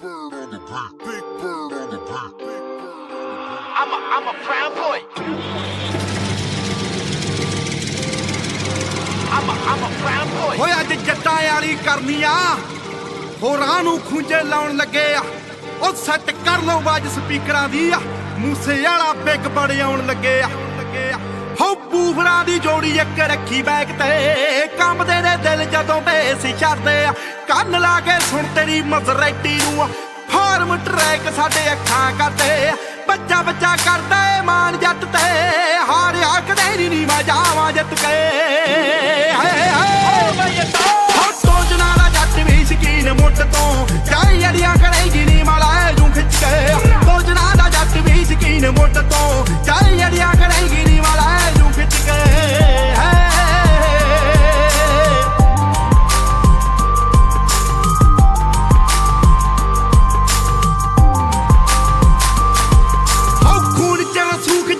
bird on the beat. Big bird on the beat. I'm a proud boy. I'm a proud boy. ਹੋਏ ਅੱਜ ਜੱਟਾਂ ਵਾਲੀ ਕਰਨੀ ਆ ਹੋਰਾਂ ਨੂੰ ਖੁੰਝੇ ਲਾਉਣ ਲੱਗੇ ਆ ਉਹ ਸੈੱਟ ਕਰ ਲਓ ਬਾਜ ਸਪੀਕਰਾਂ ਦੀ ਆ ਮੂਸੇ ਵਾਲਾ ਬਿੱਗ ਬੜੇ ਆਉਣ ਲੱਗੇ ਆ ਹੋ ਬੂਫਰਾਂ ਦੀ ਜੋੜੀ ਇੱਕ ਰੱਖੀ ਬੈਕ ਤੇ ਕੰਬਦੇ ਨੇ ਦਿਲ ਜਦੋਂ ਬੇਸ ਛੱਡਦੇ ਆ ਕੰਨ ਲਾ ਕੇ ਸੁਣ ਤੇਰੀ ਮਜ਼ਰੈਟੀ ਨੂੰ ਫਾਰਮ ਟਰੈਕ ਸਾਡੇ ਅੱਖਾਂ ਕਰਦੇ ਬੱਚਾ ਬੱਚਾ ਕਰਦਾ ਏ ਮਾਨ ਜੱਟ ਤੇ ਹਾਰਿਆ ਕਦੇ ਨਹੀਂ ਮੈਂ ਜਾਵਾਂ ਜਿੱਤ ਕੇ ਸੋਚਣਾ ਦਾ ਜੱਟ ਵੀ ਸ਼ਕੀਨ ਮੁੱਢ ਤੋਂ ਚਾਈ ਅੜੀਆਂ ਕਰੇਗੀ ਨੀ ਮਾਲਾ ਜੂ ਖਿੱਚ ਕੇ ਸੋਚਣਾ ਦਾ ਜੱਟ ਵੀ ਸ਼ਕੀਨ ਮੁੱਢ ਤੋਂ ਚਾਈ ਅੜੀਆਂ ਕਰੇਗੀ ਨੀ ਮਾਲਾ ਜੂ ਖਿੱਚ ਕੇ ਖੂਨ ਚ ਸੂਖ